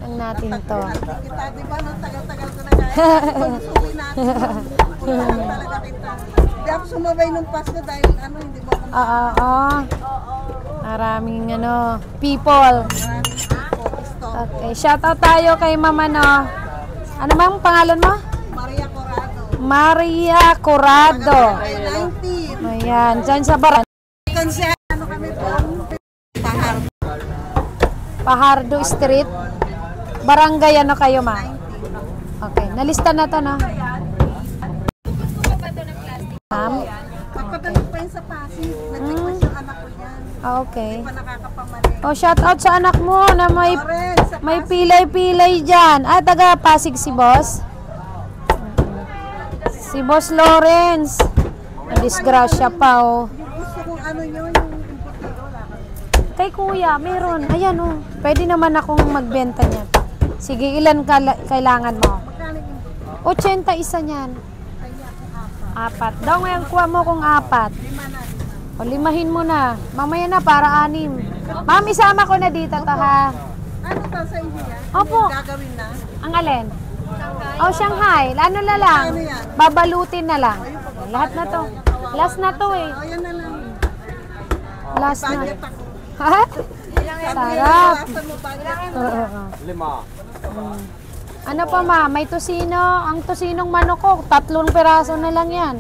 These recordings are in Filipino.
Lang natin to. Kita, di ba, nung tagal-tagal ko na kaya. Pag-uwi natin, punta talaga kita. Hindi ako sumabay nung Pasko dahil ano, hindi mo ako Oo. Maraming people. Okay, shoutout tayo kay Mama Ano bang pangalan mo? Maria Corrado. Maria Corrado. Ay, 19. Ayan, dyan sa Baran. Kasi ano kami po? Pahardo. Pahardo Street. Barangay kayo, ma? 19. Okay, nalista na to, no? Ma'am? Pagpadalag pa yun sa Pasig. Nag-request yung anak ko yan. Okay. Hindi pa nakakapamaling. Oh, shout out sa anak mo na may Lawrence, sa may Pasig. pilay-pilay diyan. Taga Pasig si Boss. Si Boss Lawrence. Disgrasya pa, oh. Gusto kong ano yun, yung imputado. Kay Kuya, meron. Ayan, oh. Pwede naman akong magbenta niyan. Sige, ilan kailangan mo? Magkano yung imputado? 80 isa niyan. Kaya akong 4. 4. Daw ngayon, kuha mo kung 4. 5 na. O, 5 mo na. Mamaya na para 6. Ma'am, isama ko na dito to, ha? Ano to sa inyo yan? Opo. Gagawin na? Ang alin? Oh, Shanghai. Ano na lang? Ano yan? Babalutin na lang. Lahat na to. Last na to, eh. O, yan na lang. Last na. Budget ako. Ha? Sarap. Asan mo budget? Oo. 5. Ano pa, ma? May tosino. Ang tosinong manok ko, 3 piraso na lang yan.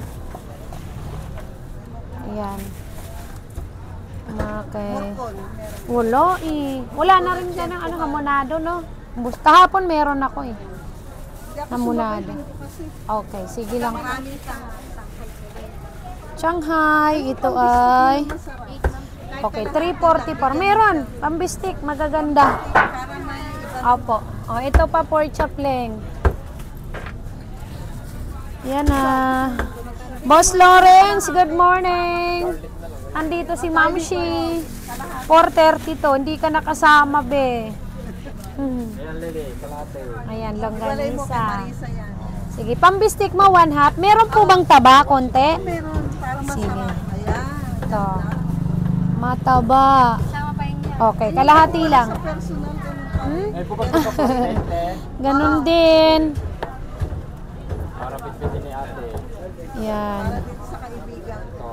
Ayan. Okay. Morcon, meron. Wala, eh. Wala na rin dyan ang hamonado, no? Kahapon meron ako, eh. Hindi ako Hamonado. sumabay dito kasi Okay, sige lang. maraming Shanghai, ito ay... masarap. Okay, 344. Meron. Pambistik, magaganda. Para may iba. Opo. O, ito pa pork chop lang. Yan na. Boss Lawrence, good morning. Andito si Ma'am Shi. 4:30 to. Hindi ka nakasama, be. Ayan, Walay mo kay longganisa. Marisa yan. Sige, pambistik mo 1/2. Meron po bang taba, konti? Meron, para Sige. masarap. Ayan. Ito. Mataba. Okay, kalahati lang. Sa personal, ganun pa. Ganun din. Para bitbitin ni ate. Yan. Para dito sa kaibigan ko.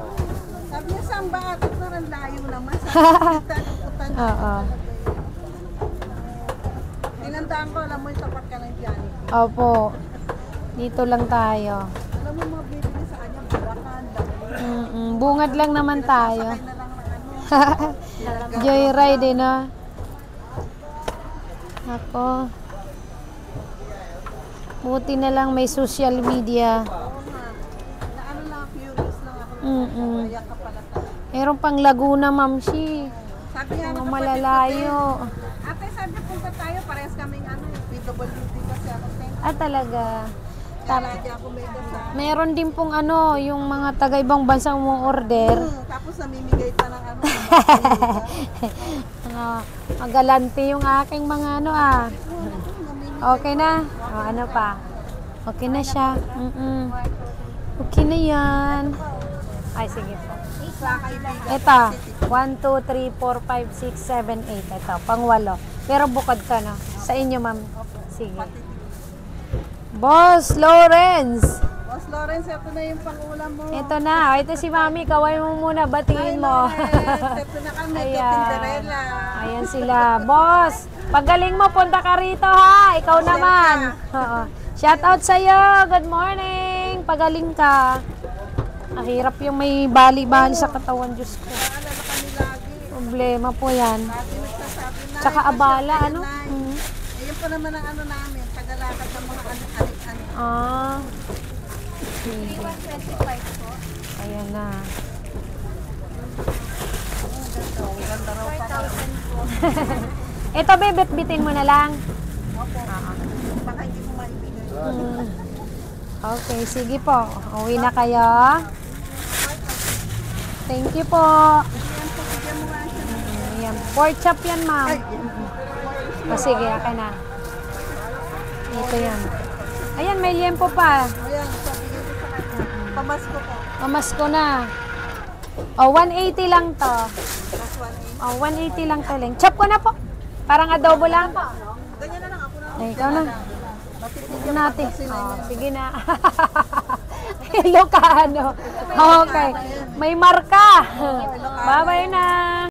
Sabi niya, saan ba atot na rin layo naman? Sabi niya, putan na. Oo. Tinandaan ko, alam mo yung tapat ka ng Johnny. Opo. Dito lang tayo. Alam mo, mabibili sa kanya, Bulacan, Laguna. Bungad lang naman tayo. Sakay na lang ng ano. Joyride, no? Ako. Buti na lang may social media. Oo nga. Na ano lang, curious lang ako. Kaya ka pala tayo. Meron pang Laguna, Mamshi. Sabi nga, Mga kapatid ko, malalayo. ate, sabi punta tayo, parehas kaming ano, PWD kasi ako. Talaga. Lagi ako may kasama. Meron din pong yung mga taga-ibang bansang mong order. Tapos namimigay pa ng ano. Magalante yung aking mga Okay na? Ano pa? Okay na siya. Okay na yan. Ay, sige po. Sa kaibigan. Ito, 1, 2, 3, 4, 5, 6, 7, 8. Ito, pang-8. Pero bukod ka, no? Sa inyo, ma'am. Sige. Boss Lawrence. Boss Lawrence, ito na yung pangulam mo. Ito na. Ito si mami. Kaway mo muna. Batiin mo. Ito na kami, Ayan. Tinderella. Ayan sila. Boss, pagaling mo, punta ka rito, ha? Ikaw naman. Oo. Shout out sa'yo. Good morning. Pagaling ka. Mahirap yung may bali-bali sa katawan, Diyos ko. Naalala kami lagi. Problema po yan. Lagi nagsasabi na. Tsaka abala, ano? Ayun pa naman ang ano namin, tagalakad ng mga anik-anik. Ah. Sige. Ayan na. Ganda raw pa. Ito, bebet-bitin mo na lang. Opo. Baka hindi mo maibigay. Okay, sige po. Uwi na kayo. Thank you po. Yan po, bigyan mo nga siya. Ayan. Pork chop yan, ma'am. Sige, akin na. Ito yan. Ayan, may liempo pa. Ayan, so bigyan ko sa kanya. Pamasko po. Mamasko na. 180 lang to. Plus 180. 180 lang to lang. Chop ko na po. Parang adobo lang. Ganyan na lang Ay, ikaw na. Tignan natin. Oh, sige na. Ilocano. Okay. May marka. Bye-bye na.